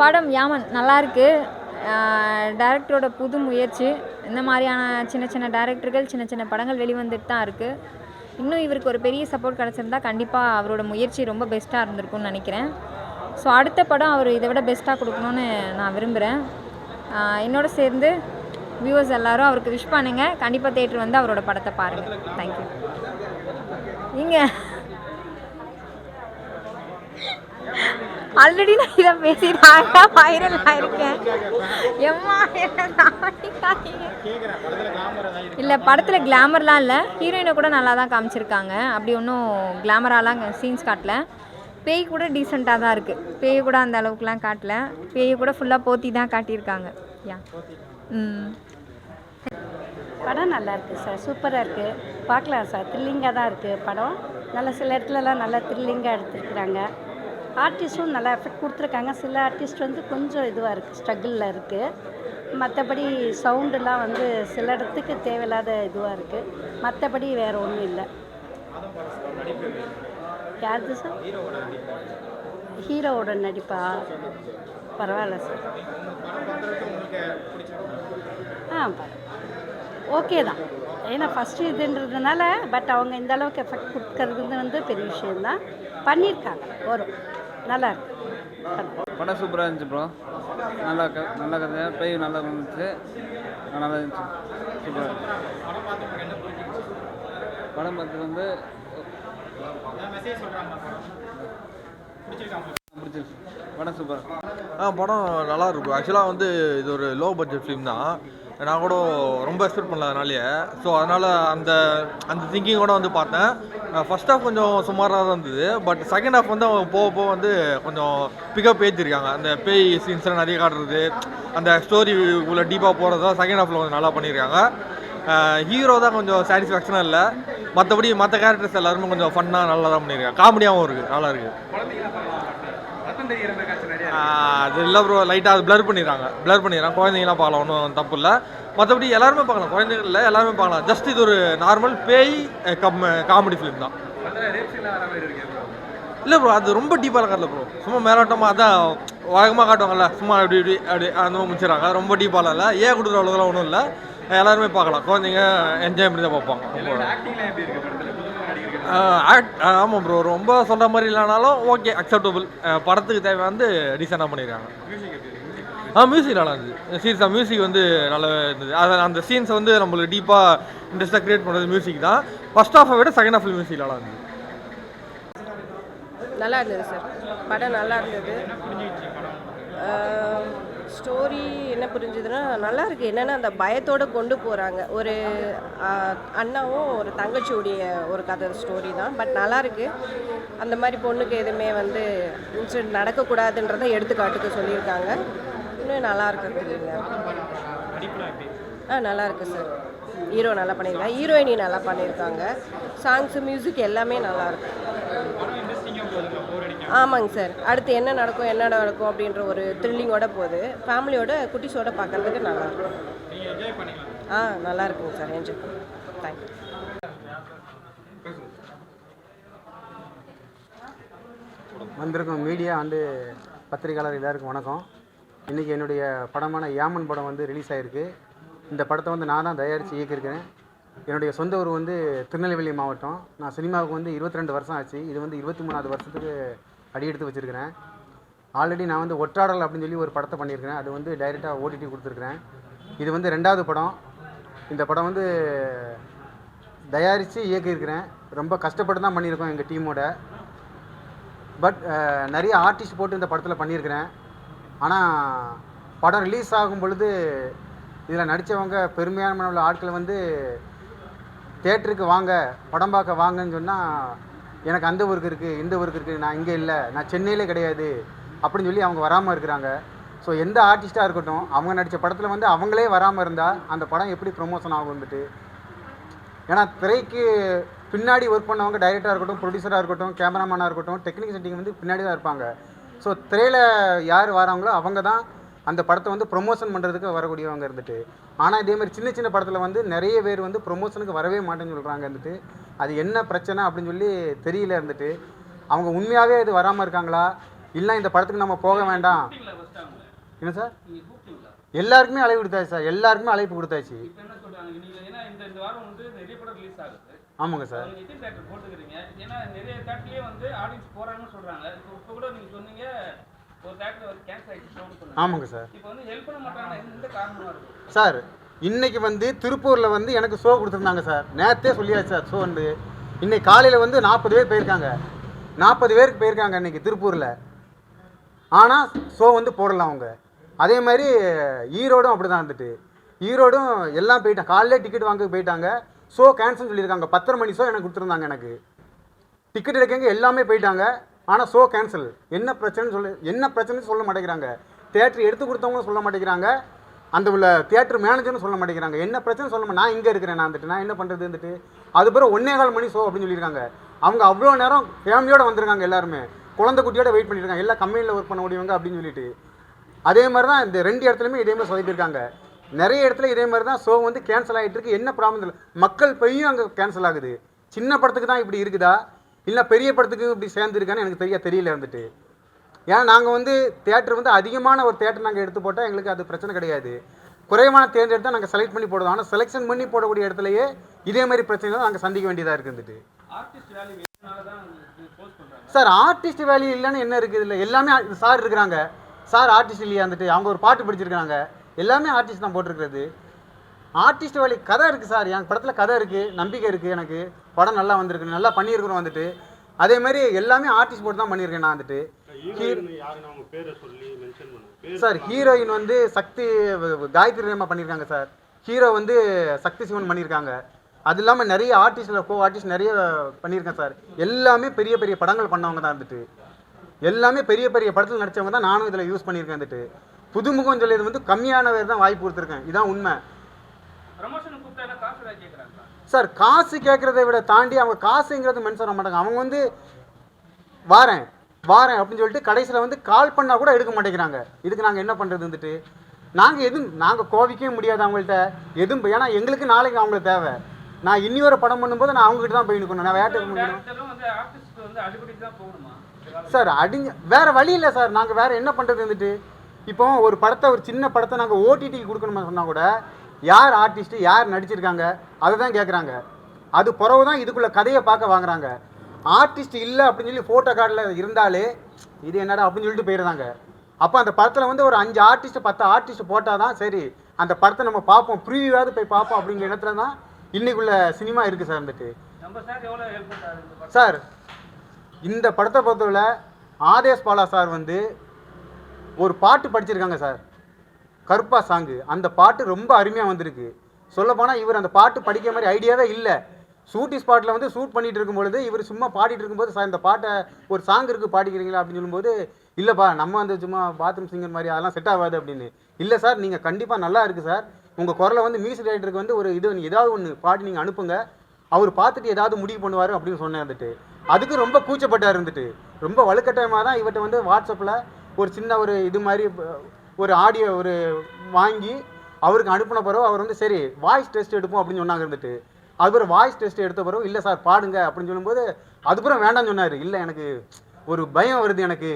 படம் யாமன் நல்லாயிருக்கு. டைரக்டரோட புது முயற்சி. இந்த மாதிரியான சின்ன சின்ன டைரக்டர்கள் சின்ன சின்ன படங்கள் வெளிவந்துட்டு தான் இருக்குது. இன்னும் இவருக்கு ஒரு பெரிய சப்போர்ட் கிடச்சிருந்தா கண்டிப்பாக அவரோட முயற்சி ரொம்ப பெஸ்ட்டாக இருந்திருக்கும்னு நினைக்கிறேன். ஸோ அடுத்த படம் அவர் இதை விட பெஸ்ட்டாக கொடுக்கணுன்னு நான் விரும்புகிறேன். என்னோட சேர்ந்து வியூவர்ஸ் எல்லோரும் அவருக்கு விஷ் பண்ணுங்கள். கண்டிப்பாக தேட்டர் வந்து அவரோட படத்தை பாருங்கள். தேங்க்யூ. நீங்கள் ஆல்ரெடி நான் இதை பேசிட்டாங்க, வைரல் ஆயிருக்கேன். இல்லை, படத்தில் கிளாமர்லாம் இல்லை, ஹீரோயினை கூட நல்லா தான் காமிச்சிருக்காங்க. அப்படி ஒன்றும் கிளாமராலாம் சீன்ஸ் காட்டல. பேய் கூட டீசெண்டாக தான் இருக்குது. பேய் கூட அந்த அளவுக்குலாம் காட்டல. பேய் கூட ஃபுல்லாக போத்தி தான் காட்டியிருக்காங்க. யா படம் நல்லா இருக்குது சார், சூப்பராக இருக்குது, பார்க்கலாம் சார். த்ரில்லிங்காக தான் இருக்குது படம். நல்ல சில இடத்துலலாம் நல்லா த்ரில்லிங்காக எடுத்துருக்குறாங்க. ஆர்டிஸ்ட்டும் நல்லா எஃபெக்ட் கொடுத்துருக்காங்க. சில ஆர்டிஸ்ட் வந்து கொஞ்சம் இதுவாக இருக்குது, ஸ்ட்ரகிளில் இருக்குது. மற்றபடி சவுண்டெல்லாம் வந்து சில இடத்துக்கு தேவையில்லாத இதுவாக இருக்குது. மற்றபடி வேறு ஒன்றும் இல்லை. யாருது சார்? ஹீரோவோட நடிப்பா? பரவாயில்ல சார். ஓகே தான். ஏன்னா ஃபஸ்ட்டு இதுன்றதுனால, பட் அவங்க இந்த அளவுக்கு எஃபெக்ட் கொடுக்கறது வந்து பெரிய விஷயந்தான். பண்ணியிருக்காங்க, வரும், நல்லா இருக்கு படம். சூப்பராக இருந்துச்சு ப்ரோ. நல்லா கதை, பேய் நல்லா இருந்துச்சு, நல்லா இருந்துச்சு, சூப்பராக இருந்துச்சு. படம் பார்த்து வந்து பிடிச்சிருச்சு. படம் சூப்பர். படம் நல்லா இருக்கும். ஆக்சுவலாக வந்து இது ஒரு லோ பட்ஜெட் ஃபிலிம் தான். நான் கூட ரொம்ப எக்ஸ்பெக்ட் பண்ணல அதனாலேயே. ஸோ அதனால் அந்த அந்த திங்கிங்கோட வந்து பார்த்தேன். ஃபர்ஸ்ட் ஹாஃப் கொஞ்சம் சுமாராக தான் இருந்தது. பட் செகண்ட் ஹாஃப் வந்து அவங்க போக போக வந்து கொஞ்சம் பிக்கப் ஏற்றிருக்காங்க. அந்த பேய் சீன்ஸ்லாம் நிறைய காட்டுறது, அந்த ஸ்டோரி உள்ள டீப்பாக போகிறதா செகண்ட் ஹாஃபில் கொஞ்சம் நல்லா பண்ணியிருக்காங்க. ஹீரோ தான் கொஞ்சம் சாட்டிஸ்ஃபேக்ஷனாக இல்லை. மற்றபடி மற்ற கேரக்டர்ஸ் எல்லாருமே கொஞ்சம் ஃபன்னாக நல்லா தான் பண்ணியிருக்காங்க. காமெடியாகவும் இருக்குது, நல்லா இருக்குது. அது இல்லை ப்ரோ, லைட்டாக அது ப்ளர் பண்ணிடுறாங்க. குழந்தைங்களாம் பார்க்கலாம், ஒன்றும் தப்பு இல்லை. மற்றபடி எல்லாருமே பார்க்கலாம், குழந்தைகள் இல்லை, எல்லாருமே பார்க்கலாம். ஜஸ்ட் இது ஒரு நார்மல் பேய் காமெடி ஃபிலிம் தான். இல்லை ப்ரோ, அது ரொம்ப டீப்பாக காட்டல ப்ரோ. சும்மா மேலோட்டமாக அதான் வழக்கமாக காட்டுவாங்கல்ல, சும்மா அப்படி அந்த மாதிரி முடிச்சிடறாங்க. ரொம்ப டீப்பாக இல்லை, ஏன் கொடுக்குற அளவுக்குலாம் ஒன்றும் இல்லை. எல்லாருமே பார்க்கலாம், குழந்தைங்க என்ஜாய் பண்ணி தான் பார்ப்பாங்க. ஆமாம் ப்ரோ, ரொம்ப சொல்கிற மாதிரி இல்லைனாலும் ஓகே, அக்செப்டபுள். படத்துக்கு தேவை வந்து டீசெண்டாக பண்ணியிருக்காங்க. மியூசிக் நல்லா இருந்துச்சு. சீரியஸாக மியூசிக் வந்து நல்லா இருந்தது. அதை அந்த சீன்ஸை வந்து நம்மளுக்கு டீப்பாக இன்ட்ரெஸ்ட்டாக க்ரியேட் பண்ணுறது மியூசிக் தான். ஃபர்ஸ்ட் ஹாஃபை விட செகண்ட் ஹாஃப் மியூசிக் நல்லா இருந்தது. நல்லா இருந்தது சார், படம் நல்லா இருந்தது. ஸ்டோரி என்ன புரிஞ்சுதுன்னா நல்லா இருக்குது. என்னென்னா அந்த பயத்தோடு கொண்டு போகிறாங்க. ஒரு அண்ணாவும் ஒரு தங்கச்சியுடைய ஒரு கதை ஸ்டோரி தான். பட் நல்லா இருக்குது. அந்த மாதிரி பொண்ணுக்கு எதுவுமே வந்து இன்சிடென்ட் நடக்கக்கூடாதுன்றதை எடுத்துக்காட்டுக்க சொல்லியிருக்காங்க. இன்னும் நல்லா இருக்குது இல்லைங்க. நல்லா இருக்குது சார். ஹீரோ நல்லா பண்ணியிருக்காங்க, ஹீரோயினி நல்லா பண்ணியிருக்காங்க. சாங்ஸு, மியூசிக் எல்லாமே நல்லாயிருக்கு. ஆமாங்க சார். அடுத்து என்ன நடக்கும் அப்படின்ற ஒரு த்ரில்லிங்கோட போகுது. ஃபேமிலியோட குட்டிஸோட பார்க்குறதுக்கு நல்லாயிருக்கும். நல்லா இருக்குங்க சார், என்ஜாய் பண்ணுங்க. தேங்க்யூ. வந்திருக்கோம் மீடியா வந்து பத்திரிகையாளர் எல்லாருக்கும் வணக்கம். இன்றைக்கி என்னுடைய படமான யாமன் படம் வந்து ரிலீஸ் ஆகிருக்கு. இந்த படத்தை வந்து நான் தான் தயாரித்து இயக்கியிருக்கிறேன். என்னுடைய சொந்த ஊர் வந்து திருநெல்வேலி மாவட்டம். நான் சினிமாவுக்கு வந்து 22 வருஷம் ஆச்சு. இது வந்து 23வது வருஷத்துக்கு அடியெடுத்து வச்சுருக்கிறேன். ஆல்ரெடி நான் வந்து ஒற்றாடல் அப்படின்னு சொல்லி ஒரு படத்தை பண்ணியிருக்கிறேன். அது வந்து டைரெக்டாக ஓடிடி கொடுத்துருக்குறேன். இது வந்து 2வது படம். இந்த படம் வந்து தயாரித்து இயக்கியிருக்கிறேன். ரொம்ப கஷ்டப்பட்டு தான் பண்ணியிருக்கோம் எங்கள் டீமோட. பட் நிறைய ஆர்டிஸ்ட் போட்டு இந்த படத்தில் பண்ணியிருக்கிறேன். ஆனால் படம் ரிலீஸ் ஆகும் பொழுது இதில் நடித்தவங்க பெருமையான உள்ள ஆட்கள் வந்து தேட்டருக்கு வாங்க, படம் பார்க்க வாங்கன்னு சொன்னால் எனக்கு அந்த ஊருக்கு இருக்குது, இந்த ஊருக்கு இருக்குது, நான் இங்கே இல்லை, நான் சென்னையிலே கிடையாது அப்படின்னு சொல்லி அவங்க வராமல் இருக்கிறாங்க. ஸோ எந்த ஆர்டிஸ்ட்டாக இருக்கட்டும், அவங்க நடித்த படத்தில் வந்து அவங்களே வராமல் இருந்தால் அந்த படம் எப்படி ப்ரொமோஷன் ஆகும் வந்துட்டு. ஏன்னா திரைக்கு பின்னாடி ஒர்க் பண்ணவங்க டைரக்டராக இருக்கட்டும், ப்ரொடியூசராக இருக்கட்டும், கேமராமேனாக இருக்கட்டும், டெக்னிக் செட்டிங் வந்து பின்னாடி தான் இருப்பாங்க. ஸோ திரையில் யார் வராங்களோ அவங்க தான் அந்த படத்தை வந்து ப்ரொமோஷன் பண்ணுறதுக்கு வரக்கூடியவங்க இருந்துட்டு. ஆனால் இதேமாதிரி சின்ன சின்ன படத்தில் வந்து நிறைய பேர் வந்து ப்ரொமோஷனுக்கு வரவே மாட்டேன்னு சொல்கிறாங்க இருந்துட்டு. அது என்ன பிரச்சனை அப்படின்னு சொல்லி தெரியல இருந்துட்டு. அவங்க உண்மையாகவே இது வராமல் இருக்காங்களா, இல்லை இந்த படத்துக்கு நம்ம போக வேண்டாம். என்ன சார்? எல்லாருக்குமே அழைப்பு கொடுத்தாச்சு சார், எல்லாருக்குமே அழைப்பு கொடுத்தாச்சு. ஆமாங்க சார். ஆமாங்க சார். சார் இன்னைக்கு வந்து திருப்பூரில் வந்து எனக்கு ஷோ கொடுத்துருந்தாங்க சார், நேற்றே சொல்லியாச்சு சார். ஷோ வந்து இன்னைக்கு காலையில் வந்து 40 பேர் போயிருக்காங்க, 40 பேருக்கு போயிருக்காங்க இன்னைக்கு திருப்பூரில். ஆனால் ஷோ வந்து போடலாம் அவங்க. அதே மாதிரி ஈரோடும் அப்படி தான் வந்துட்டு, ஈரோடும் எல்லாம் போயிட்டாங்க, காலையிலே டிக்கெட் வாங்க போயிட்டாங்க. ஷோ கேன்சல் சொல்லியிருக்காங்க. 10:30 மணி ஷோ எனக்கு கொடுத்துருந்தாங்க. எனக்கு டிக்கெட் எடுக்கங்க எல்லாமே போயிட்டாங்க, ஆனால் ஷோ கேன்சல். என்ன பிரச்சனைன்னு சொல்ல மாட்டேங்கிறாங்க. தியேட்டர் எடுத்து கொடுத்தவங்களும் சொல்ல மாட்டேங்கிறாங்க, அந்த உள்ள தியேட்டர் மேனேஜர்னு சொல்ல மாட்டேங்கிறாங்க. என்ன பிரச்சனை சொல்ல நான் இங்கே இருக்கிறேன், நான் வந்துட்டு நான் என்ன பண்ணுறது வந்துட்டு. அது பிறகு 1:15 மணி ஷோ அப்படின்னு சொல்லியிருக்காங்க. அவங்க அவ்வளோ நேரம் ஃபேமிலியோடு வந்திருக்காங்க, எல்லாருமே குழந்தை குட்டியோட வெயிட் பண்ணியிருக்காங்க, எல்லா கம்பெனியில் ஒர்க் பண்ண முடியுங்க அப்படின்னு சொல்லிட்டு. அதே மாதிரி தான் இந்த 2 இடத்துலையுமே இதே மாதிரி சொல்லியிருக்காங்க. நிறைய இடத்துல இதே மாதிரி தான் ஷோ வந்து கேன்சல் ஆகிட்டு இருக்கு. என்ன ப்ராப்ளம் இல்லை, மக்கள் பையும் அங்கே கேன்சல் ஆகுது. சின்ன படத்துக்கு தான் இப்படி இருக்குதா இல்லை பெரிய படத்துக்கு இப்படி சேர்ந்துருக்கான்னு எனக்கு தெரியல வந்துட்டு. ஏன்னா நாங்கள் வந்து தேட்டர் வந்து அதிகமான ஒரு தேட்டர் நாங்கள் எடுத்து போட்டால் எங்களுக்கு அது பிரச்சனை கிடையாது. குறைவான தேர்ந்தெடுத்தால் நாங்கள் செலக்ட் பண்ணி போடுவோம். ஆனால் செலெக்ஷன் பண்ணி போடக்கூடிய இடத்துலையே இதே மாதிரி பிரச்சனை தான் நாங்கள் சந்திக்க வேண்டியதாக இருக்குதுட்டு. சார் ஆர்டிஸ்ட் வேல்யூ இல்லைன்னு என்ன இருக்குது? இல்லை எல்லாமே சார் இருக்கிறாங்க, சார் ஆர்டிஸ்ட் இல்லையா வந்துட்டு. அவங்க ஒரு பாட்டு படிச்சிருக்காங்க, எல்லாமே ஆர்டிஸ்ட் தான் போட்டிருக்கிறது. ஆர்டிஸ்ட் வேல்யூ கதை இருக்குது சார், என் படத்தில் கதை இருக்குது, நம்பிக்கை இருக்குது, எனக்கு படம் நல்லா வந்திருக்கு, நல்லா பண்ணியிருக்கிறோம் வந்துட்டு. அதே மாதிரி எல்லாமே ஆர்டிஸ்ட் போட்டு தான் பண்ணியிருக்கேன் நான் வந்துட்டு. சார் ஹீரோயின் வந்து சக்தி காயத்ரி ரேமா பண்ணியிருக்காங்க சார். ஹீரோ வந்து சக்தி சிவன் பண்ணியிருக்காங்க. அது இல்லாமல் நிறைய ஆர்டிஸ்டில் ஆர்டிஸ்ட் நிறைய பண்ணியிருக்கேன் சார். எல்லாமே பெரிய பெரிய படங்கள் பண்ணவங்க தான் வந்துட்டு, எல்லாமே பெரிய பெரிய படத்தில் நடித்தவங்க தான். நானும் இதில் யூஸ் பண்ணியிருக்கேன் வந்துட்டு. புதுமுகம் சொல்லியது வந்து கம்மியான பேர் தான் வாய்ப்பு கொடுத்துருக்கேன், இதான் உண்மை சார். காசு கேட்குறதை விட தாண்டி அவங்க காசுங்கிறது மென்ஷன் பண்ண மாட்டாங்க. அவங்க வந்து வாரேன் அப்படின்னு சொல்லிட்டு கடைசியில் வந்து கால் பண்ணால் கூட எடுக்க மாட்டேங்கிறாங்க. இதுக்கு நாங்கள் என்ன பண்ணுறது வந்துட்டு. நாங்கள் கோவிக்கவே முடியாது அவங்கள்ட்ட எதுவும். ஏன்னா எங்களுக்கு நாளைக்கு அவங்கள தேவை. நான் இன்னி ஒரு படம் பண்ணும்போது நான் அவங்ககிட்ட தான் போய் நிற்கணும், நான் வேட்டை பண்ணணும் சார். வேற வழி இல்லை சார். நாங்கள் வேற என்ன பண்ணுறது வந்துட்டு. இப்போ ஒரு படத்தை, ஒரு சின்ன படத்தை நாங்கள் ஓடிடிக்கு கொடுக்கணும்னு சொன்னால் கூட யார் ஆர்டிஸ்ட்டு, யார் நடிச்சிருக்காங்க அதை தான் கேட்குறாங்க. அது பிறகு தான் இதுக்குள்ளே கதையை பார்க்க வாங்குறாங்க. ஆர்டிஸ்ட் இல்லை அப்படின்னு சொல்லி ஃபோட்டோ கார்டில் இருந்தாலே இது என்னடா அப்படின்னு சொல்லிட்டு போயிடுறாங்க. அப்போ அந்த படத்தில் வந்து ஒரு 5 ஆர்டிஸ்ட் 10 ஆர்டிஸ்ட் போட்டால் தான் சரி அந்த படத்தை நம்ம பார்ப்போம், ப்ரீவியூவாவது போய் பார்ப்போம் அப்படிங்கிற இடத்துல தான் இன்னைக்குள்ள சினிமா இருக்குது சார் வந்துட்டு. சார் இந்த படத்தை பொறுத்தவரை ஆதேஷ் பாலா சார் வந்து ஒரு பாட்டு படிச்சிருக்காங்க சார், கருப்பா சாங்கு. அந்த பாட்டு ரொம்ப அருமையாக வந்திருக்கு. சொல்லப்போனால் இவர் அந்த பாட்டு படிக்கிற மாதிரி ஐடியாவே இல்லை. ஷூட்டிங் ஸ்பாட்டில் வந்து ஷூட் பண்ணிட்டு இருக்கும்பொழுது இவர் சும்மா பாடிட்டு இருக்கும்போது சார் இந்த பாட்டை ஒரு சாங் இருக்குது பாடிக்கிறீங்களா அப்படின்னு சொல்லும்போது இல்லைப்பா நம்ம வந்து சும்மா பாத்ரூம் சிங்கர் மாதிரி அதெல்லாம் செட் ஆகாது அப்படின்னு. இல்லை சார் நீங்கள் கண்டிப்பாக நல்லா இருக்குது சார், உங்கள் குரலை வந்து மியூசிக் டைரக்டருக்கு வந்து ஒரு இது ஏதாவது ஒன்று பாடி நீங்கள் அனுப்புங்க, அவர் பார்த்துட்டு ஏதாவது முடிவு பண்ணுவார் அப்படின்னு சொன்னேன் வந்துட்டு. அதுக்கு ரொம்ப கூச்சப்பட்டார் இருந்துட்டு. ரொம்ப வலுக்கட்டாயமாக தான் இவர்கிட்ட வந்து வாட்ஸ்அப்பில் ஒரு சின்ன ஒரு இது மாதிரி ஒரு ஆடியோ ஒரு வாங்கி அவருக்கு அனுப்பின பிறகு அவர் வந்து சரி வாய்ஸ் டெஸ்ட் எடுப்போம் அப்படின்னு சொன்னாங்க இருந்துட்டு. அதுக்கப்புறம் வாய்ஸ் டெஸ்ட் எடுத்த பிறகு இல்லை சார் பாடுங்க அப்படின்னு சொல்லும்போது அதுக்கப்புறம் வேண்டாம்னு சொன்னார். இல்லை எனக்கு ஒரு பயம் வருது எனக்கு,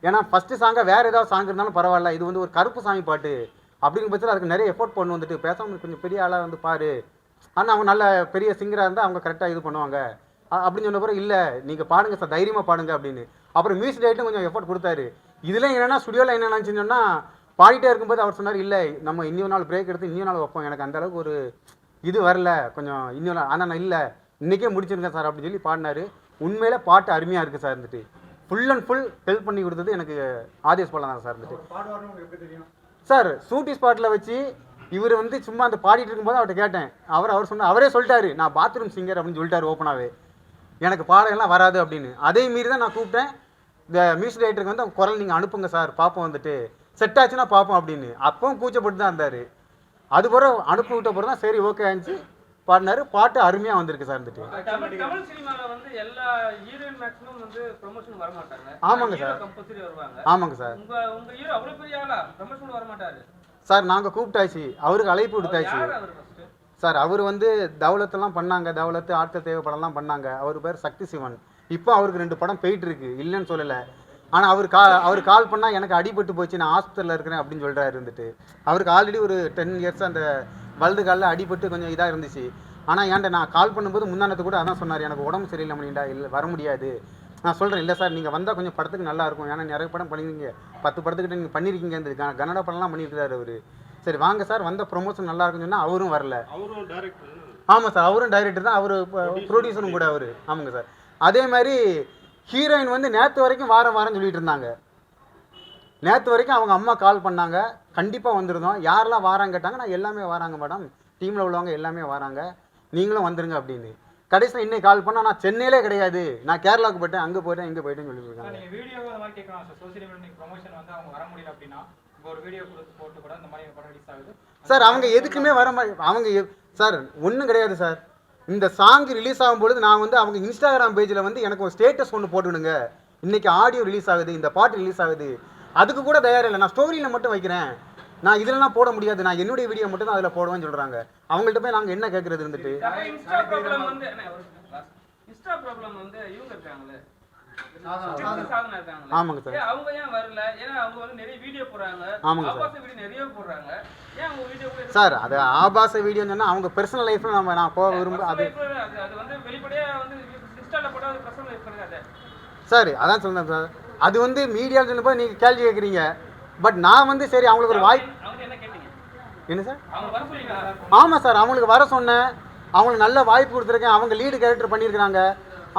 ஏன்னா ஃபஸ்ட்டு சாங்காக வேறு ஏதாவது சாங் இருந்தாலும் பரவாயில்ல, இது வந்து ஒரு கருப்பு சாமி பாட்டு அப்படிங்கிற பட்சத்தில் அதுக்கு நிறைய எஃபோர்ட் பண்ணு வந்துட்டு பேசாமல் கொஞ்சம் பெரிய ஆளாக வந்து பாரு, ஆனால் அவங்க நல்ல பெரிய சிங்கராக இருந்தால் அவங்க கரெக்டாக இது பண்ணுவாங்க அப்படின்னு சொன்ன பிறகு இல்லை நீங்கள் பாடுங்க சார் தைரியமாக பாடுங்க அப்படின்னு. அப்புறம் மியூசிக் டைரக்டரும் கொஞ்சம் எஃபோர்ட் கொடுத்தாரு. இதில் என்னென்னா ஸ்டுடியோவில் என்ன நினச்சின்னு சொன்னால் பாடிட்டே இருக்கும்போது அவர் சொன்னார் இல்லை நம்ம இன்னொரு நாள் பிரேக் எடுத்து இன்னொரு நாள் வைப்போம், எனக்கு அந்தளவுக்கு ஒரு இது வரல கொஞ்சம் இன்னொரு நாள், ஆனால் நான் இல்லை இன்றைக்கே முடிச்சிருக்கேன் சார் அப்படின்னு சொல்லி பாடினார். உண்மையிலே பாட்டு அருமையாக இருக்குது சார் இருந்துட்டு. ஃபுல் அண்ட் ஃபுல் ஹெல்ப் பண்ணி கொடுத்தது எனக்கு ஆதேஷ் பாலா தான் சார் இருந்துட்டு. சார் ஷூட்டிங் ஸ்பாட்டில் வச்சு இவர் வந்து சும்மா அந்த பாடிட்டு இருக்கும்போது அவர்கிட்ட கேட்டேன், அவர் சொன்னார், அவரே சொல்லிட்டாரு நான் பாத்ரூம் சிங்கர் அப்படின்னு சொல்லிட்டாரு ஓப்பனாகவே, எனக்கு பாடலாம் வராது அப்படின்னு. அதே மீறி தான் நான் கூப்பிட்டேன் இந்த மியூசிக் டைரக்டருக்கு வந்து அவங்க குரல் நீங்கள் அனுப்புங்க சார் பார்ப்போம் வந்துட்டு செட் ஆச்சுன்னா பார்ப்போம் அப்படின்னு. அப்பவும் கூச்சப்பட்டு தான் இருந்தார். அது பிறகு அனுப்பி விட்ட பிறகு தான் சரி ஓகே ஆச்சு பாடினாரு. பாட்டு அருமையாக வந்திருக்கு சார் இருந்துட்டு. ஆமாங்க சார், ஆமாங்க சார். சார் நாங்கள் கூப்பிட்டாச்சு, அவருக்கு அழைப்பு விடுத்தாச்சு சார். அவர் வந்து தௌலத்தெல்லாம் பண்ணாங்க, தௌலத்து ஆட்கள் தேவைப்படலாம் பண்ணாங்க. அவர் பேர் சக்தி சிவன். இப்போ அவருக்கு 2 படம் போயிட்டு இருக்கு, இல்லைன்னு சொல்லலை. ஆனால் அவர் கால் பண்ணால் எனக்கு அடிபட்டு போச்சு, நான் ஹாஸ்பிட்டலில் இருக்கிறேன் அப்படின்னு சொல்கிறாரு இருந்துட்டு. அவருக்கு ஆல்ரெடி ஒரு 10 இயர்ஸ் அந்த வலது காலில் அடிபட்டு கொஞ்சம் இதாக இருந்துச்சு. ஆனால் ஏன்டா நான் கால் பண்ணும்போது முந்தானத்து கூட அதான் சொன்னார், எனக்கு உடம்பு சரியில்லை அப்படின்டா, இல்லை வர முடியாது. நான் சொல்கிறேன், இல்லை சார் நீங்கள் வந்தால் கொஞ்சம் படத்துக்கு நல்லா இருக்கும், ஏன்னா நிறைய படம் பண்ணிருக்கீங்க, 10 படத்துக்கிட்ட நீங்கள் பண்ணியிருக்கீங்க, இந்த கன்னட படம்லாம் பண்ணியிருக்கிறாரு அவர். சரி வாங்க சார், வந்த ப்ரொமோஷன் நல்லா இருக்குன்னு சொன்னால் அவரும் வரல. ஆமாம் சார், அவரும் டைரக்டர் தான், அவர் ப்ரொடியூசரும் கூட அவர். ஆமாங்க சார். அதே மாதிரி ஹீரோயின் வந்து நேற்று வரைக்கும் வாரம் சொல்லிட்டு இருந்தாங்க. நேற்று வரைக்கும் அவங்க அம்மா கால் பண்ணாங்க, கண்டிப்பாக வந்துருந்தோம், யாரெல்லாம் வாராங்க கேட்டாங்க. நான் எல்லாமே வராங்க மேடம், டீமில் உள்ளவங்க எல்லாமே வராங்க, நீங்களும் வந்துருங்க அப்படின்னு. கடைசியில் இன்னைக்கு கால் பண்ணால் நான் சென்னையிலே கிடையாது, நான் கேரளாவுக்கு போயிட்டேன், அங்கே போயிட்டேன், இங்கே போயிட்டேன்னு சொல்லியிருக்காங்க. நீங்கள் வீடியோ அந்த மாதிரி கேட்கலாம் சார், சோசியல் மீடியா ப்ரொமோஷன் வந்து அவங்க வர முடியல அப்படின்னா ஒரு வீடியோ போட்டு கூட இந்த மாதிரி படம் ரிலீஸ் ஆகுது சார். அவங்க எதுக்குமே வர மாதிரி அவங்க சார் ஒன்றும் கிடையாது சார். இந்த சாங் ரிலீஸ் ஆகும்பொழுது நான் வந்து அவங்க இன்ஸ்டாகிராம் பேஜில் வந்து எனக்கு ஒரு ஸ்டேட்டஸ் ஒன்று போட்டுவிடுங்க, இன்னைக்கு ஆடியோ ரிலீஸ் ஆகுது, இந்த பாட்டு ரிலீஸ் ஆகுது, அதுக்கு கூட தயார் இல்லை, நான் ஸ்டோரியில் மட்டும் வைக்கிறேன், நான் இதெல்லாம் போட முடியாது, நான் என்னுடைய வீடியோ மட்டும் தான் அதில் போடுவேன்னு சொல்கிறாங்க. அவங்கள்ட்ட போய் நாங்கள் என்ன கேட்குறது இருந்துட்டு. இன்ஸ்டா ப்ராப்ளம் வந்து இவங்க இருக்காங்களே சாதனை இருக்காங்களே. ஆமாங்க சார். அவங்க ஏன் வரல? ஏன்னா அவங்க வந்து நிறைய வீடியோ போடுறாங்க, ஆமாங்க சார், ஆபாச வீடியோ நிறைய போடுறாங்க. ஏன் அவங்க வீடியோ சார் அது ஆபாச வீடியோன்னு சொன்னால் அவங்க பர்சனல் லைஃப்பில் நான் போக விரும்ப அது வந்து வெளிப்படையா வந்து இன்ஸ்டால போட அது பர்சனல் லைஃப் கிடையாது சார். அதான் சொல்றேன் சார், அது வந்து மீடியான்னு சொல்லும்போது நீங்கள் கேள்வி கேட்குறீங்க. பட் நான் வந்து சரி அவங்களுக்கு ஒரு வாய்ப்பு. அவங்க என்ன கேட்டீங்க? என்ன சார்? அவங்க வர சொல்லிங்க. ஆமாம் சார், அவங்களுக்கு வர சொன்னேன், அவங்களுக்கு நல்ல வாய்ப்பு கொடுத்துருக்கேன், அவங்க லீடு கேரக்டர் பண்ணியிருக்கிறாங்க.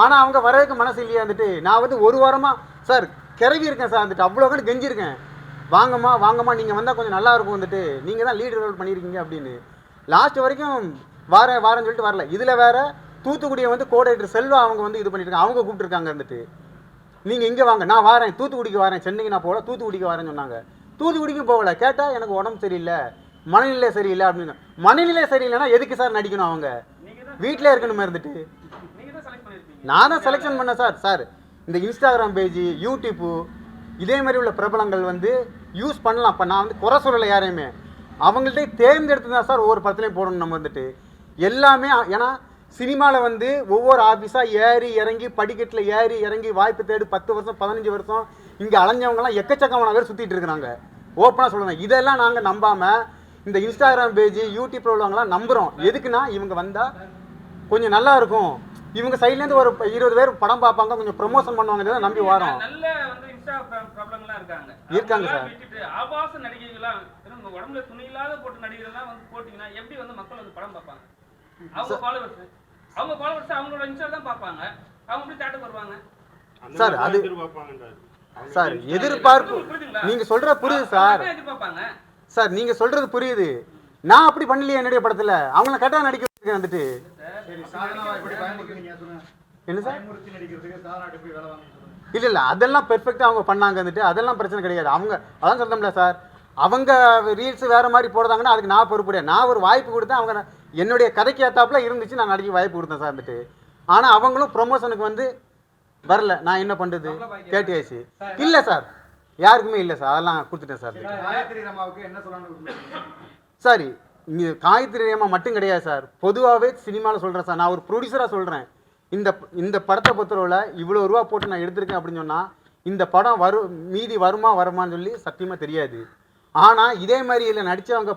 ஆனால் அவங்க வரதுக்கு மனசு இல்லையா வந்துட்டு. நான் வந்து ஒரு வாரமாக சார் கிறவி இருக்கேன் சார் வந்துட்டு, அவ்வளோ கூட கெஞ்சிருக்கேன், வாங்கம்மா நீங்கள் வந்தால் கொஞ்சம் நல்லா இருக்கும் வந்துட்டு, நீங்கள் தான் லீடு ரோல் பண்ணியிருக்கீங்க அப்படின்னு. லாஸ்ட் வரைக்கும் வாரேன்னு சொல்லிட்டு வரல. இதில் வேற தூத்துக்குடியை வந்து கோஆர்டினேட்டர் செல்வா அவங்க வந்து இது பண்ணியிருக்காங்க, அவங்க கூப்பிட்டுருக்காங்க வந்துட்டு, நீங்கள் இங்கே வாங்க, நான் வரேன், தூத்துக்குடிக்கு வரேன், சென்னைக்கு நான் போகல, தூத்துக்குடிக்கு வரேன்னு சொன்னாங்க. தூத்துக்குடிக்கும் போகல, கேட்டால் எனக்கு உடம்பு சரியில்லை, மனநிலை சரியில்லை அப்படின்னு. மனநிலை சரியில்லைன்னா எதுக்கு சார் நடிக்கணும்? அவங்க வீட்டிலே இருக்கணுமே இருந்துட்டு. நான் தான் செலெக்ஷன் பண்ணேன் சார். சார் இந்த இன்ஸ்டாகிராம் பேஜ், யூடியூப்பு இதே மாதிரி உள்ள பிரபலங்கள் வந்து யூஸ் பண்ணலாம். இப்போ நான் வந்து குறை சொல்லலை யாரையுமே, அவங்கள்ட்ட தேர்ந்தெடுத்து தான் சார் ஒவ்வொரு படத்துலையும் போடணும் நம்ம வந்துட்டு எல்லாமே. ஏன்னா சினிமாவில் வந்து ஒவ்வொரு ஆஃபீஸாக ஏறி இறங்கி படிக்கட்டில் ஏறி இறங்கி வாய்ப்பு தேடி 10 வருஷம் 15 வருஷம் இங்கே அலைஞ்சவங்கலாம் எக்கச்சக்கமான பேர் சுற்றிட்டு இருக்கிறாங்க. ஓப்பனாக சொல்லுவேன், இதெல்லாம் நாங்கள் நம்பாமல் இந்த இன்ஸ்டாகிராம் பேஜ், யூடியூப்பில் உள்ளவங்களாம் நம்புகிறோம். எதுக்குன்னா இவங்க வந்தால் கொஞ்சம் நல்லா இருக்கும், இவங்க சைட்லேருந்து ஒரு 20 பேர் படம் பார்ப்பாங்க, கொஞ்சம் ப்ரொமோஷன் பண்ணுவாங்க, நம்பி வரோம். நல்ல வந்து இன்ஸ்டா ப்ராப்ளம்லாம் இருக்காங்க சார். விட்டுட்டு ஆபாச நடிகைகள்லாம் உடம்புல துணி இல்லாத போட்டு நடிகர்கள்லாம் வந்து போட்டிங்கன்னா எப்படி வந்து மக்கள் வந்து படம் பார்ப்பாங்க? அவங்க ஃபாலோவர்ஸ் அவங்களோட இன்ஸ்டா தான் பார்ப்பாங்க, அவங்க எப்படி தேட்டருக்கு வருவாங்க சார்? அது சார் எதிர்பார்ப்பு நீங்கள் சொல்கிற புரியுது சார். எதிர்பார்ப்பாங்க சார் நீங்கள் சொல்கிறது புரியுது, நான் அப்படி பண்ணலையே என்னுடைய படத்தில், அவங்கள கரெக்டாக நடிக்க வச்சுருக்கேன் வந்துட்டு. என்ன சார்? இல்லை அதெல்லாம் பெர்ஃபெக்டாக அவங்க பண்ணாங்க வந்துட்டு, அதெல்லாம் பிரச்சனை கிடையாது. அவங்க அதான் சொல்கிறோம்ல சார், அவங்க ரீல்ஸ் வேறு மாதிரி போடுறாங்கன்னா அதுக்கு நான் பொறுப்புடையா. நான் ஒரு வாய்ப்பு கொடுத்தேன், அவங்க என்னுடைய கதைக்கு ஏற்றாப்புல இருந்துச்சு, நான் நடிக்க வாய்ப்பு கொடுத்தேன் சார் வந்துட்டு. ஆனால் அவங்களும் ப்ரொமோஷனுக்கு வந்து வரல, நான் என்ன பண்ணுறது கேட்டியாச்சு. இல்லை சார், யாருக்குமே இல்லை சார், அதெல்லாம் கொடுத்துட்டேன் சார். சரி, இங்கே காயத்ரி ரேமா மட்டும் கிடையாது சார், பொதுவாகவே சினிமாவில் சொல்கிறேன் சார், நான் ஒரு ப்ரொடியூசராக சொல்கிறேன். இந்த படத்தை பொறுத்தளவில் இவ்வளோ ரூபா போட்டு நான் எடுத்திருக்கேன் அப்படின்னு சொன்னால் இந்த படம் மீதி வருமான்னு சொல்லி சத்தியமாக தெரியாது. ஆனால் இதே மாதிரி இதில் நடித்தவங்க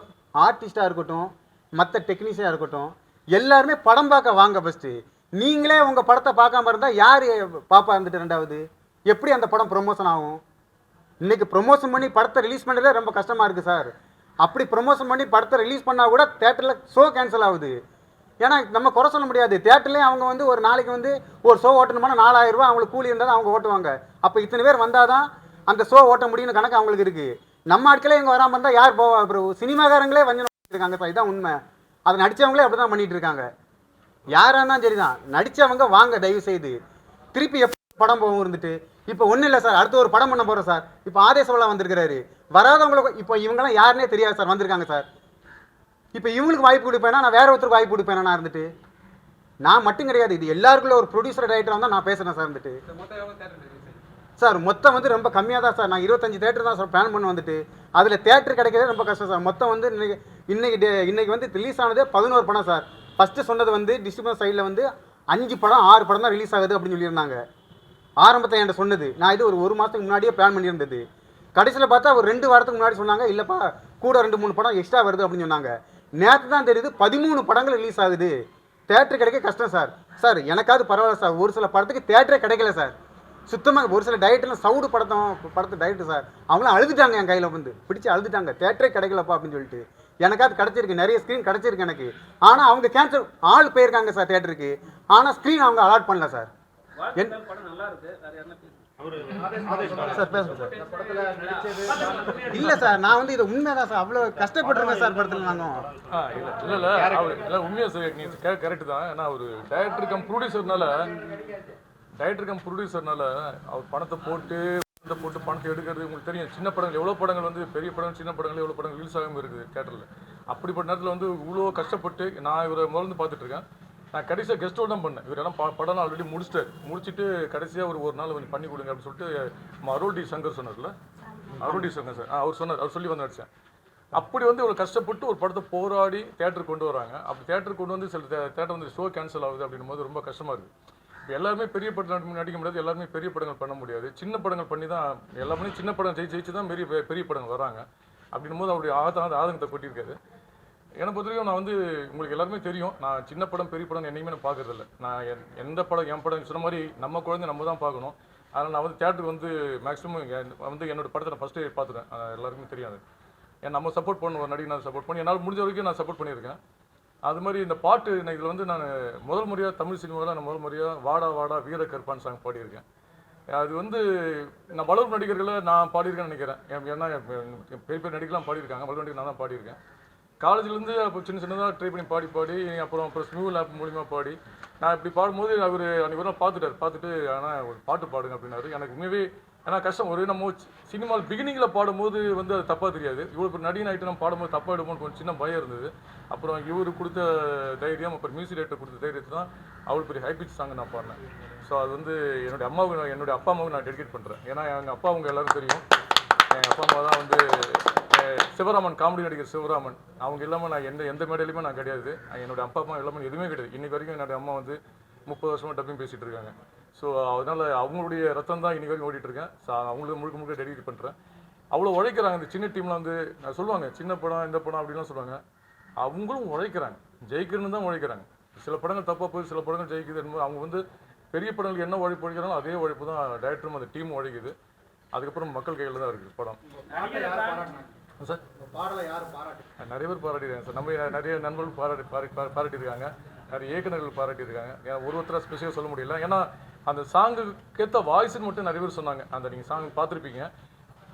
ஆர்டிஸ்டாக இருக்கட்டும், மற்ற டெக்னீஷியனாக இருக்கட்டும், எல்லாருமே படம் பார்க்க வாங்க ஃபஸ்ட்டு. நீங்களே உங்கள் படத்தை பார்க்காம இருந்தால் யார் பாப்பா இருந்துட்டு? ரெண்டாவது எப்படி அந்த படம் ப்ரொமோஷன் ஆகும்? இன்றைக்கி ப்ரொமோஷன் பண்ணி படத்தை ரிலீஸ் பண்ணுறதே ரொம்ப கஷ்டமாக இருக்குது சார். அப்படி ப்ரொமோஷன் பண்ணி படத்தை ரிலீஸ் பண்ணால் கூட தேட்டரில் ஷோ கேன்சல் ஆகுது. ஏன்னா நம்ம குறை சொல்ல முடியாது, தேட்டர்லேயும் அவங்க வந்து ஒரு நாளைக்கு வந்து ஒரு ஷோ ஓட்டணுமானா 4000 ரூபா அவங்களுக்கு கூலி இருந்தால் தான் அவங்க ஓட்டுவாங்க. அப்போ இத்தனை பேர் வந்தால் தான் அந்த ஷோ ஓட்ட முடியும்னு கணக்கு அவங்களுக்கு இருக்குது. நம்ம ஆட்களே இங்கே வராமல் இருந்தால் யார் போவா? அப்புறம் சினிமாக்காரங்களே வஞ்சனம் இருக்காங்க சார், இதுதான் உண்மை. அதை நடித்தவங்களே அப்படி தான் பண்ணிகிட்டு இருக்காங்க. யாராக இருந்தாலும் சரி தான், நடித்தவங்க வாங்க தயவு செய்து. திருப்பி எப்போ படம் போகும் இருந்துட்டு இப்போ ஒன்றும் இல்லை சார், அடுத்து ஒரு படம் பண்ண போகிறோம் சார். இப்போ ஆதேசவெல்லாம் வந்திருக்கிறாரு, வராதவங்களுக்கு இப்போ இவங்கெல்லாம் யாருன்னே தெரியாது சார், வந்திருக்காங்க சார். இப்போ இவங்களுக்கு வாய்ப்பு கொடுப்பேன்னா நான் வேற ஒருத்தருக்கு வாய்ப்பு கொடுப்பேனா? நான் இருந்துட்டு நான் மட்டும் கிடையாது, இது எல்லாருக்குள்ள ஒரு ப்ரொடியூசர் டைரக்டராக தான் நான் பேசுகிறேன் சார். இருந்துட்டு சார் மொத்தம் வந்து ரொம்ப கம்மியாக தான் சார், நான் 25 தேட்டர் தான் சார் பிளான் பண்ண வந்துட்டு, அதில் தேட்டர் கிடைக்கிறதே ரொம்ப கஷ்டம் சார். மொத்தம் வந்து இன்னைக்கு வந்து ரிலீஸ் ஆனதே 11 படம் சார். ஃபஸ்ட்டு சொன்னது வந்து டிஸ்ட்ரிபியூஷன் சைடில் வந்து 5 படம் 6 படம் தான் ரிலீஸ் ஆகுது அப்படின்னு சொல்லியிருந்தாங்க. ஆரம்பத்தில் என்கிட்ட சொன்னது. நான் இது ஒரு மாதத்துக்கு முன்னாடியே பிளான் பண்ணியிருந்தது. கடைசியில் பார்த்தா ஒரு 2 வாரத்துக்கு முன்னாடி சொன்னாங்க, இல்லைப்பா கூட 2-3 படம் எக்ஸ்ட்ரா வருது அப்படின்னு சொன்னாங்க. நேற்று தான் தெரியுது 13 படங்கள் ரிலீஸ் ஆகுது. தேட்டர் கிடைக்க கஷ்டம் சார். சார் எனக்காவது பரவாயில்ல சார், ஒரு சில படத்துக்கு தேட்டரே கிடைக்கல சார். சுத்தமாக ஒரு சில டயட்டெல்லாம் சவுடு படத்து டயட்டு சார், அவங்களாம் அழுதுட்டாங்க, என் கையில் வந்து பிடிச்சி அழுதுட்டாங்க, தேட்டரே கிடைக்கலப்பா அப்படின்னு சொல்லிட்டு. எனக்காவது கிடச்சிருக்கு, நிறைய ஸ்க்ரீன் கிடச்சிருக்கு எனக்கு. ஆனால் அவங்க கேன்சல் ஆள் போயிருக்காங்க சார் தேட்டருக்கு, ஆனால் ஸ்க்ரீன் அவங்க அலாட் பண்ணல சார். படம் நல்லா இருக்கு. வேற என்ன சார் பேசுங்க சார். இல்லை சார், நான் வந்து இது உண்மைதான் சார், அவ்வளோ கஷ்டப்பட்டுருங்க சார் படத்தில் நாங்கள். இல்லை உண்மையாக சார், நீங்கள் கரெக்டு தான். ஏன்னா ஒரு டைரக்டர் கம் ப்ரொடியூசர்னால அவர் பணத்தை போட்டு பணத்தை எடுக்கிறது உங்களுக்கு தெரியும். சின்ன படங்கள் எவ்வளோ படங்கள் வந்து பெரிய படம், சின்ன படங்கள் எவ்வளோ படங்கள் ரிலீஸ் ஆகாமல் இருக்குது தேட்டரில். அப்படிப்பட்ட நேரத்தில் வந்து இவ்வளோ கஷ்டப்பட்டு நான் இவரை முதல்ல பார்த்துட்ருக்கேன். நான் கடைசியாக கெஸ்ட்டோடு தான் பண்ணேன். இவரெல்லாம் படம் ஆல்ரெடி முடிச்சுட்டு கடைசியாக ஒரு நாள் கொஞ்சம் பண்ணி கொடுங்க அப்படின்னு சொல்லிட்டு அருள் டி சங்கர் சொன்னார்ல, அருள் டி சங்கர் சார் அவர் சொன்னார். அவர் சொல்லி வந்து நடித்தேன். அப்படி வந்து இவ்வளோ கஷ்டப்பட்டு ஒரு படத்தை போராடி தேட்டருக்கு கொண்டு வராங்க. அப்படி தேட்டருக்கு கொண்டு வந்து சில தேட்டர் வந்து ஷோ கேன்சல் ஆகுது அப்படின்னும் போது ரொம்ப கஷ்டமாக இருக்குது. எல்லாருமே பெரிய படம் நடிக்க முடியாது, எல்லாருமே பெரிய படங்கள் பண்ண முடியாது. சின்ன படங்கள் பண்ணி தான் எல்லாமே சின்ன படம் ஜெயிச்சு தான் பெரிய படங்கள் வராங்க. அப்படின்னும் போது அவருடைய ஆதங்கத்தை கொட்டியிருக்காரு. என்னை பொறுத்த வரைக்கும் நான் வந்து உங்களுக்கு எல்லாருமே தெரியும், நான் சின்ன படம் பெரிய படம் என்னையுமே நான் பார்க்கறதில்ல. நான் எந்த படம் என் படம் சொன்ன மாதிரி நம்ம குழந்தை நம்ம தான் பார்க்கணும். அதனால் நான் வந்து தேட்டருக்கு வந்து மேக்ஸிமம் வந்து என்னோடய படத்தை நான் ஃபஸ்ட்டு பார்த்துட்டேன். எல்லாருக்குமே தெரியாது. நம்ம சப்போர்ட் பண்ணுவோம், ஒரு நடிகை நான் சப்போர்ட் பண்ணி என்னால் முடிஞ்ச வரைக்கும் நான் சப்போர்ட் பண்ணியிருக்கேன். அது மாதிரி இந்த பாட்டு இதில் வந்து நான் முதல் முறையாக தமிழ் சினிமாவில் நான் முதல் முறையாக வாடா வாடா வீர கற்பான் சாங் பாடியிருக்கேன். அது வந்து நான் வளரும் நடிகர்களை நான் பாடியிருக்கேன்னு நினைக்கிறேன். ஏன்னா பெரிய நடிகர்லாம் பாடியிருக்காங்க, வளரும் நடிகர் நான் தான் பாடியிருக்கேன். காலேஜ்லேருந்து அப்போ சின்னதாக ட்ரை பண்ணி பாடி அப்புறம் ஸ்மியூல் ஆப் மூலிமா பாடி நான் இப்படி பாடும்போது அவர் அன்றைக்கி ஒரு நாள் பார்த்துட்டு ஆனால் ஒரு பாட்டு பாடுங்க அப்படின்னாரு. எனக்கு உண்மையாகவே ஏன்னா கஷ்டம். ஒரு நம்ம சினிமாவில் பிகினிங்கில் பாடும்போது வந்து அது தப்பாக தெரியாது. இவ்வளோ இப்போ நடிகன் ஆகிட்டு நம்ம பாடும்போது தப்பாக எடுப்போம்னு கொஞ்சம் சின்ன பயம் இருந்தது. அப்புறம் இவர் கொடுத்த தைரியம், அப்புறம் மியூசிக் டைரக்டர் கொடுத்த தைரியத்தை தான் அவ்வளோ பெரிய ஹை பிச் சாங் நான் பாடினேன். ஸோ அது வந்து என்னுடைய அப்பா அம்மாவுக்கு நான் டெடிகேட் பண்ணுறேன். ஏன்னா எங்கள் அப்பா அவங்க எல்லோரும் தெரியும். எங்கள் அப்பா அம்மா தான் வந்து சிவராமன், காமெடி நடிகர் சிவராமன். அவங்க இல்லாமல் நான் எந்த மேடையிலுமே நான் கிடையாது. என்னோடய அப்பா அம்மா இல்லாமல் எதுவுமே கிடையாது. இன்றைக்கு வரைக்கும் என்னோடய அம்மா வந்து 30 வருஷமாக டப்பிங் பேசிகிட்டு இருக்காங்க. ஸோ அதனால் அவங்களுடைய ரத்தம் தான் இன்றைக்கி வரைக்கும் ஓடிட்டுருக்கேன். ஸோ அவங்களுக்கு முழுக்க டெடிகேட் பண்ணுறேன். அவ்வளோ உழைக்கிறாங்க. இந்த சின்ன டீமில் வந்து நான் சொல்லுவாங்க சின்ன படம் இந்த படம் அப்படின்லாம் சொல்லுவாங்க. அவங்களும் உழைக்கிறாங்க, ஜெயிக்கணும்னு தான் உழைக்கிறாங்க. சில படங்கள் தப்பாக போய் சில படங்கள் ஜெயிக்குது என்பது அவங்க வந்து பெரிய படங்களுக்கு என்ன உழைப்பு உழைக்கிறாங்களோ அதே உழைப்பு தான் டைரக்டரும் அந்த டீம் உழைக்குது. அதுக்கப்புறம் மக்கள் கையில் தான் இருக்குது படம். சார் நிறைய பேர் பாராட்டியிருக்காங்க சார். நம்ம நிறைய நண்பர்கள் பாராட்டியிருக்காங்க, நிறைய இயக்குநர்கள் பாராட்டியிருக்காங்க. ஏன்னா ஒருத்தராக ஸ்பெஷலாக சொல்ல முடியல. ஏன்னா அந்த சாங்குக்கேற்ற வாய்ஸ்ன்னு மட்டும் நிறைய பேர் சொன்னாங்க. அந்த நீங்கள் சாங் பார்த்துருப்பீங்க.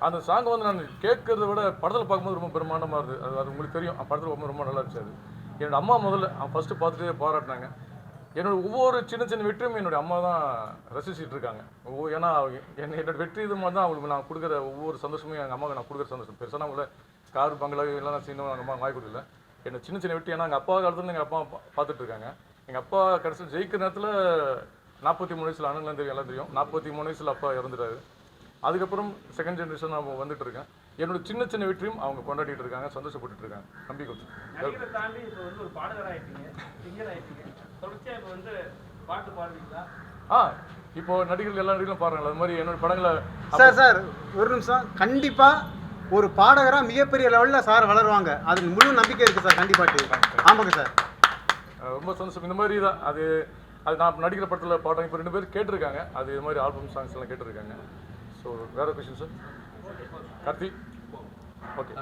அந்த சாங் வந்து நான் கேட்கறத விட படத்தில் பார்க்கும்போது ரொம்ப பிரம்மாண்டமாக இருந்தது. அது உங்களுக்கு தெரியும். படத்தில் பார்க்கும்போது ரொம்ப நல்லா இருந்துச்சு. அது என்னோடய அம்மா முதல்ல ஃபஸ்ட்டு பார்த்துட்டு பாராட்டினாங்க. என்னோடய ஒவ்வொரு சின்ன வெற்றியும் என்னுடைய அம்மா தான் ரசிச்சுட்டு இருக்காங்க. ஏன்னா என்னோட வெற்றி இது மாதிரி தான் அவங்களுக்கு நான் கொடுக்குற ஒவ்வொரு சந்தோஷமும் எங்கள் அம்மாவுக்கு நான் கொடுக்குற சந்தோஷம். பெருசாக அவங்கள கார் பங்களா எல்லாம் சீனும் எங்கள் அம்மா வாங்கி கொடுக்கல. என்னோட சின்ன வெற்றி. ஏன்னா எங்கள் அப்பா காலத்துல எங்கள் அப்பா பார்த்துட்டு இருக்காங்க. எங்கள் அப்பா கடைசியில் ஜெயிக்கிற நேரத்தில் 43 வயசில் அண்ணன்லாம் தெரியும், எல்லாம் தெரியும். 43 வயசில் அப்பா இறந்துட்டாரு. அதுக்கப்புறம் செகண்ட் ஜென்ரேஷன் நான் வந்துட்டு இருக்கேன். என்னோட சின்ன வெற்றியும் அவங்க கொண்டாடிட்டு இருக்காங்க, சந்தோஷப்பட்டு இருக்காங்க. நம்பி கொடுத்து நடிகரை தாண்டி இப்போ வந்து ஒரு பாடகர் ஆகிட்டீங்க, சிங்கர் ஆகிட்டீங்க. தொடர்ச்சியாக இப்போ வந்து பாட்டு பாடுவீங்களா? இப்போ நடிகர்கள் எல்லா நடிகர்களும் பாடுறாங்களா? அது மாதிரி என்னோட படங்களை சார் ஒரு நிமிஷம். கண்டிப்பாக ஒரு பாடகராக மிகப்பெரிய லெவலில் சார் வளருவாங்க, அதுக்கு முழு நம்பிக்கை இருக்குது சார். கண்டிப்பாக. ஆமாங்க சார், ரொம்ப சந்தோஷம். இந்த மாதிரி தான் அது நான் நடிக்கிற படத்தில் பாடுறேன். இப்போ 2 பேர் கேட்டிருக்காங்க. அது இது மாதிரி ஆல்பம் சாங்ஸ் எல்லாம் கேட்டிருக்காங்க. ஸோ வேறு கொஸ்டின் சார் கார்த்தி? ஓகே.